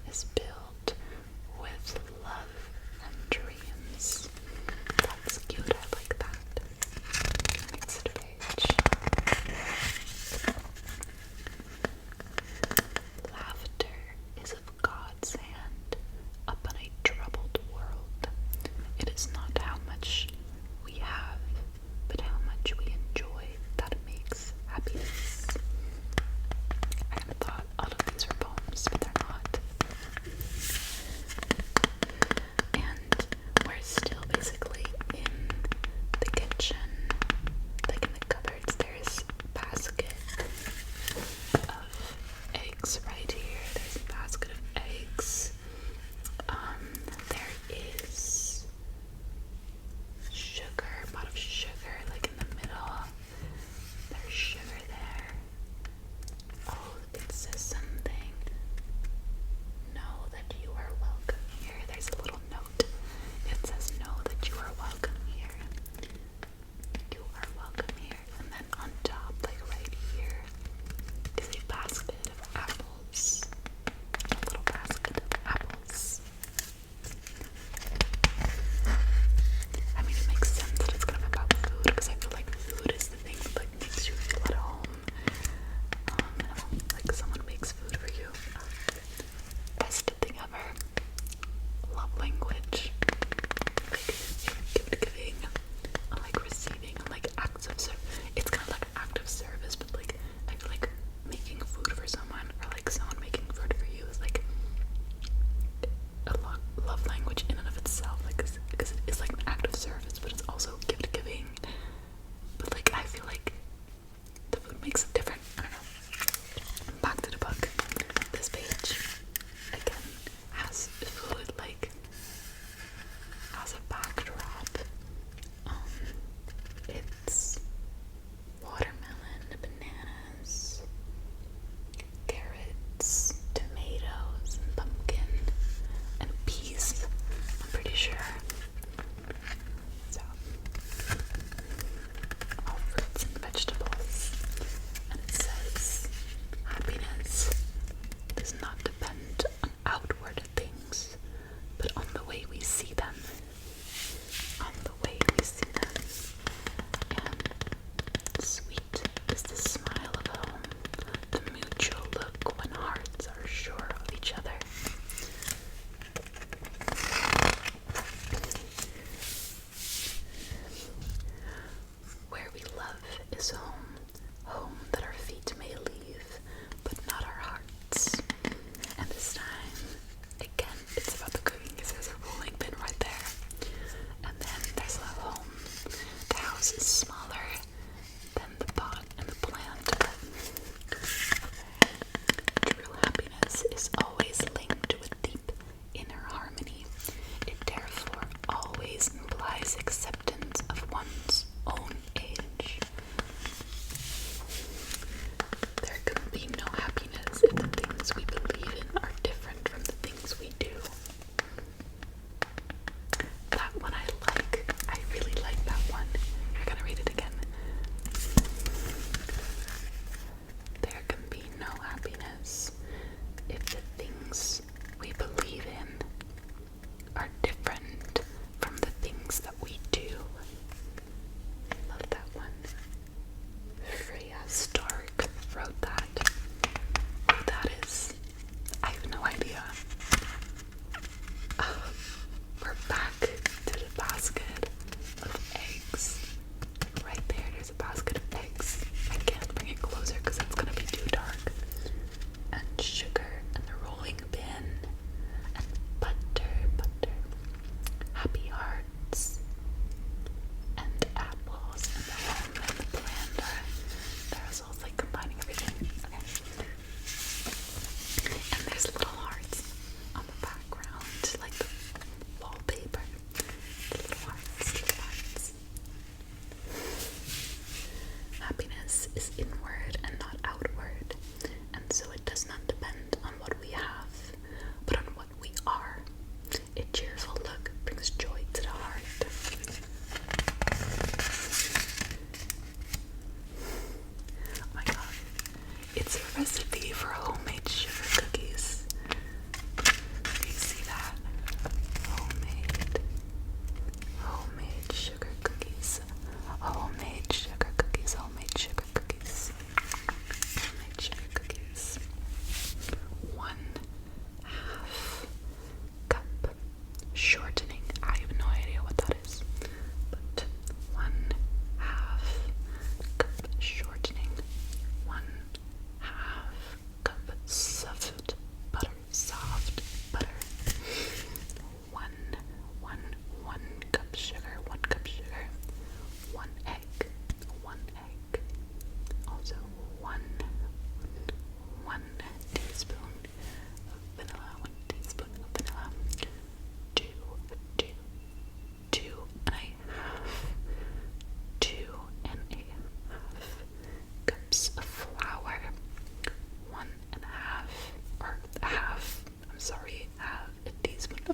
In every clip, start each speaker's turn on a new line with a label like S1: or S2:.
S1: is built with love and dreams. That's cute, I like that. Next page. Laughter is of God's hand upon a troubled world. It is not how much we have, but how much we enjoy that makes happiness. I thought all of these were poems, but they're not.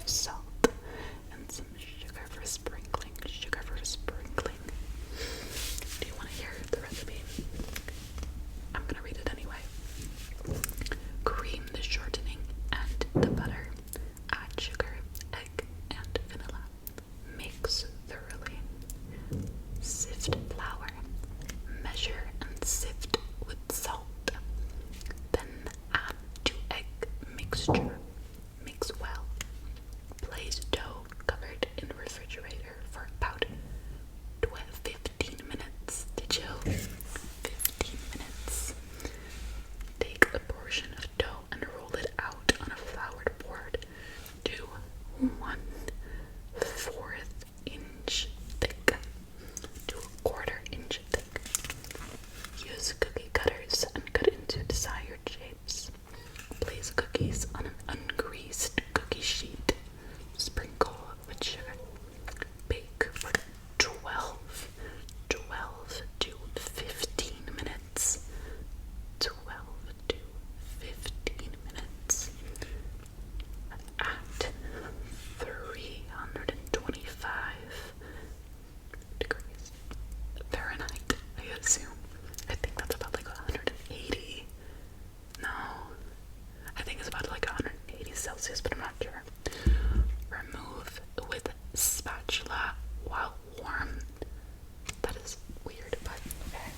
S1: of salt, and some sugar for sprinkling. Sugar for sprinkling. Do you want to hear the recipe? I'm gonna read it anyway. Cream the shortening and the butter. Add sugar, egg, and vanilla. Mix thoroughly. Sift flour. Measure and sift with salt. Then add to egg mixture. Mix well. Place dough covered in refrigerator for about 15 minutes. Did you? 15 minutes. Take a portion of dough and roll it out on a floured board to 1/4 inch thick to 1/4 inch thick. Use cookie cutters and cut into desired shapes. Place cookies on an ungreased cookie sheet. Sprinkle with sugar. Bake for 12 to 15 minutes. 12 to 15 minutes at 325 degrees Fahrenheit, I assume. I think that's about like 180. No, I think it's about like 180 Celsius, but I'm not sure. Remove with spatula while warm. That is weird, but okay.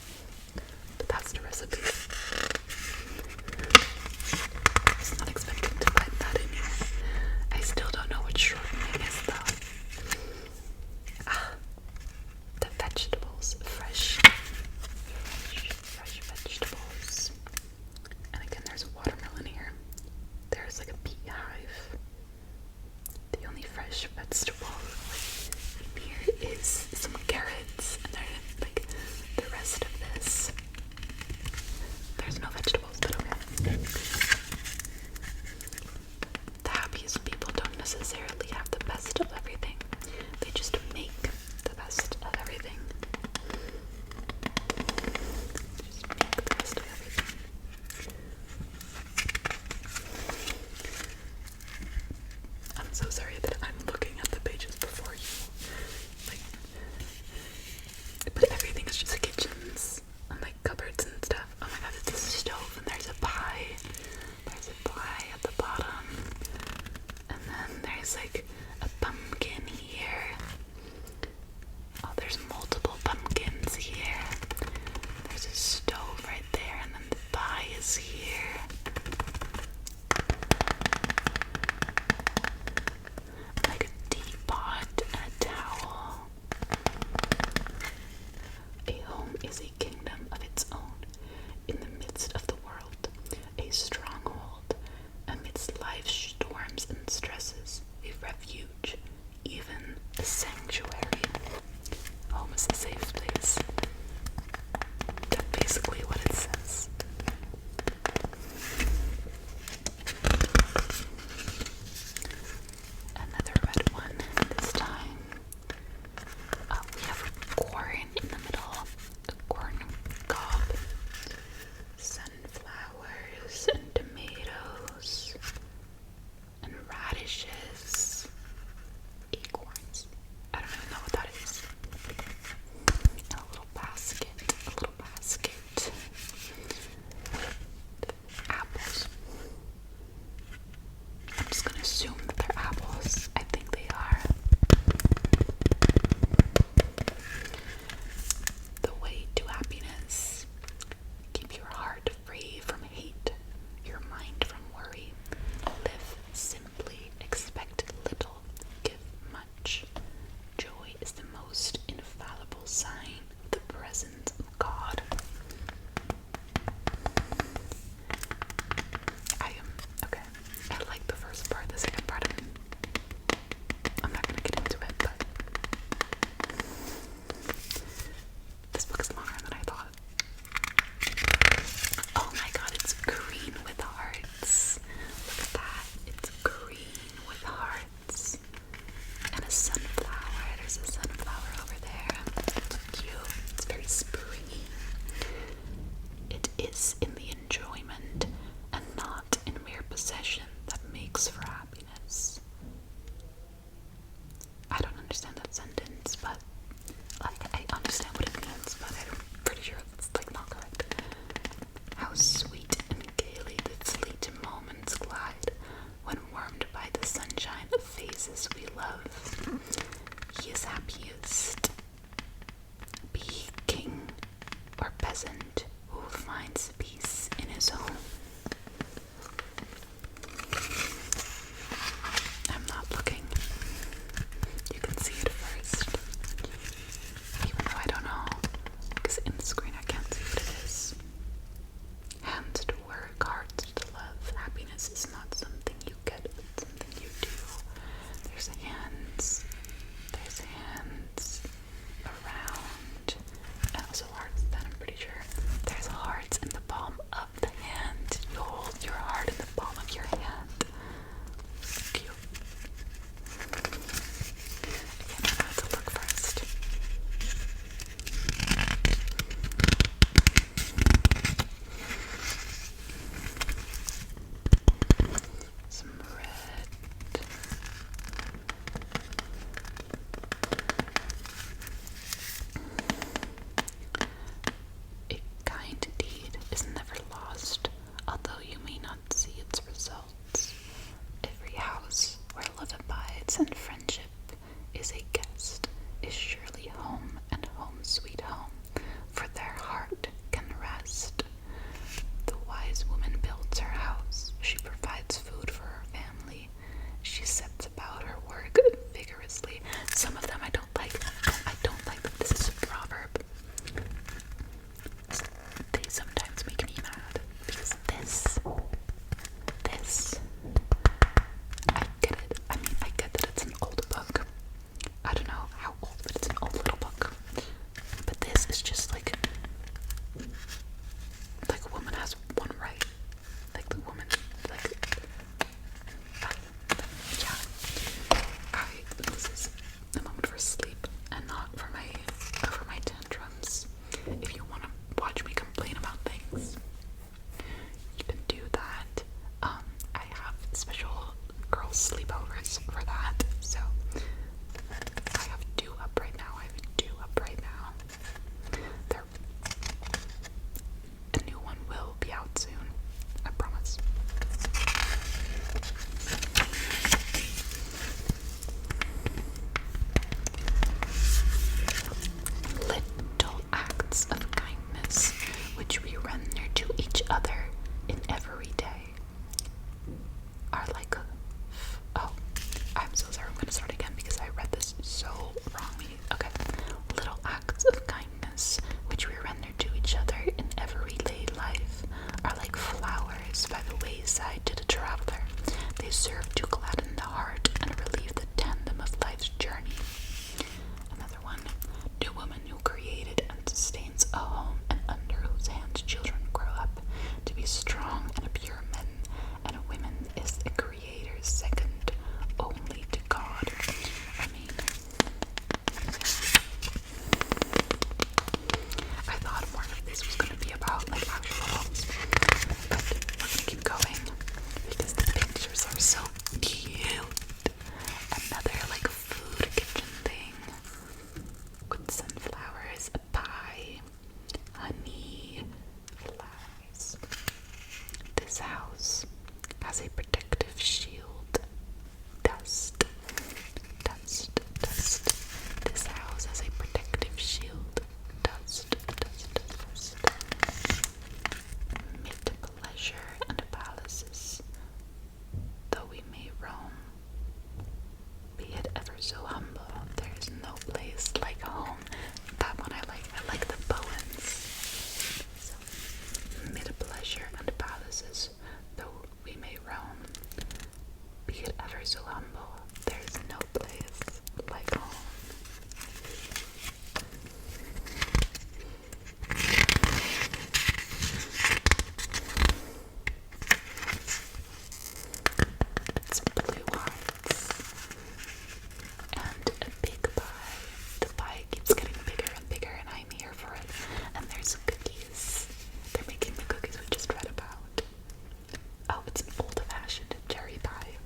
S1: But that's the recipe. I was not expecting to find that in here. I still don't know what shortening is though. The vegetables. Fresh vegetables. And again, there's a watermelon here. There's like a beehive. The only fresh vegetable in here is some carrots, and then like the rest of this. There's no vegetables, but okay. The happiest people don't necessarily have the best of everything. They just make the best of everything. Just make the best of everything. I'm so sorry that I'm looking at the pages before you. Like, but everything is just kitchens and like cupboards and stuff. Oh my god, it's a stove and there's a pie. There's a pie at the bottom. And then there's like a pumpkin here. Oh, there's multiple pumpkins here. There's a stove right there, and then the pie is here. Like a teapot and a towel. A home is a kingdom of its own, in the midst of the world, a stronghold amidst life's storms and stresses, a refuge, even a sanctuary. Home is a safe place. That's basically what it says. Another red one this time. We have corn in the middle, a corn cob, sunflowers and tomatoes and radishes, acorns. I don't even know what that is. And a little basket with apples. I'm just gonna assume that they're apples. I think they are. The way to happiness. Keep your heart free from hate, your mind from worry. Live simply, expect little, give much. Joy is the most infallible sign of the presence of God. Okay. I like the first part. The second part I'm places we love. He is happiest. Be he king or peasant who finds peace in his home. I'm not looking. You can see it first. Even though I don't know, because in the screen I can't see what it is. Hands to work, hearts to love. Happiness is not something you get, but something you do. There's hands around, and also hearts, then I'm pretty sure. There's hearts in the palm of the hand. You hold your heart in the palm of your hand. Cute. Again, I have to look first. Some red. A kind deed is never lost, although you may not see its results. Every house where love abides and friendship is a guest, is surely home, and home sweet home, for their heart can rest. The wise woman builds her house, she provides food for her family, she sets about her work vigorously. Some of them I don't like. I don't like that this is a proverb. They sometimes make me mad because this, I get it. I mean, I get that it's an old book. I don't know how old, but it's an old little book. But this is just like a woman has one right. Like the woman, like, yeah. This is a moment for sleep and not for my tantrums. If you want to watch me complain about things, you can do that. I have special girls sleepovers for that, so I have 2 up right now. A new one will be out soon, I promise. Little acts of kindness which we render to each other in every day are like I'm so sorry, I'm gonna start again because I read this so wrongly. Okay. Little acts of kindness which we render to each other in everyday life are like flowers by the wayside to the traveler. They serve to gladden the heart and relieve the tandem of life's journey. Another one. The woman who created and sustains a home and under whose hands children grow up to be strong and pure men and women is the creator's second only to God. I mean, I thought more of this was going to be about like actual homes, but we're going to keep going because the pictures are so cute. Another like food kitchen thing with sunflowers, a pie, honey, flies. This house has a protective shield. Dust. This house has a protective shield. Dust. Mid pleasure and palaces, though we may roam, be it ever so humble, there is no place like home. That one I like. I like the Bowens. So, mid pleasure and palaces, though we may roam, be it ever so humble, there is no place like home. It's blue hearts and a big pie. The pie keeps getting bigger and bigger, and I'm here for it. And there's cookies. They're making the cookies we just read about. Oh, it's an old-fashioned cherry pie.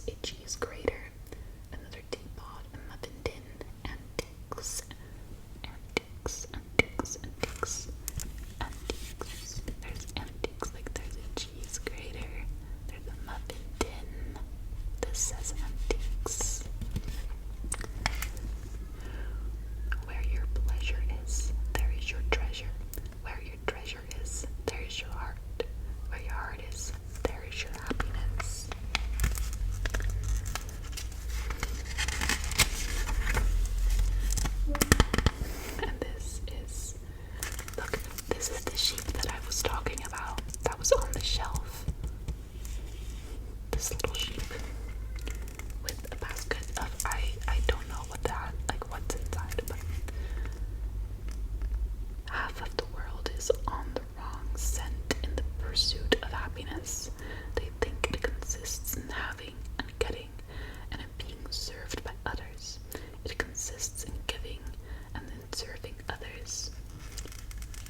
S1: a cheese grater, another teapot, a muffin tin, antiques, antiques, antiques, antiques, antiques. There's antiques, like there's a cheese grater, there's a muffin tin. This says antiques. Where your pleasure is, there is your treasure. Where your treasure is, there is your heart. Where your heart is, there is your happiness. And look, this is the sheep that I was talking about. That was on the shelf. This little sheep with a basket of, I don't know what's inside, but half of the world is on the wrong scent in the pursuit of happiness. They think it consists in having and getting and in being served by others. It consists in giving and then serving others.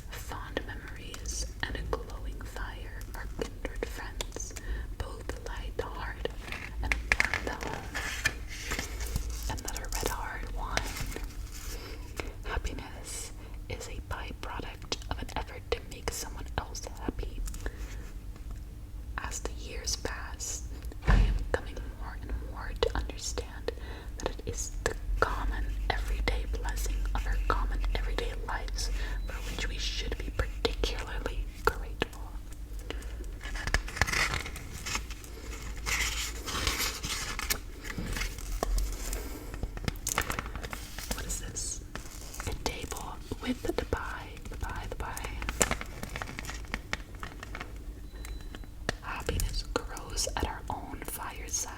S1: Fond memories and a glowing fire are kindred friends. Both light the heart and warm the home. Another red hard wine. Happiness is a byproduct of an effort to make someone else happy. As the years pass, I am coming more and more to understand that it is the common everyday blessing of our common everyday lives for which we should be particularly grateful. What is this? A table with the pie. Happiness grows at our own fireside.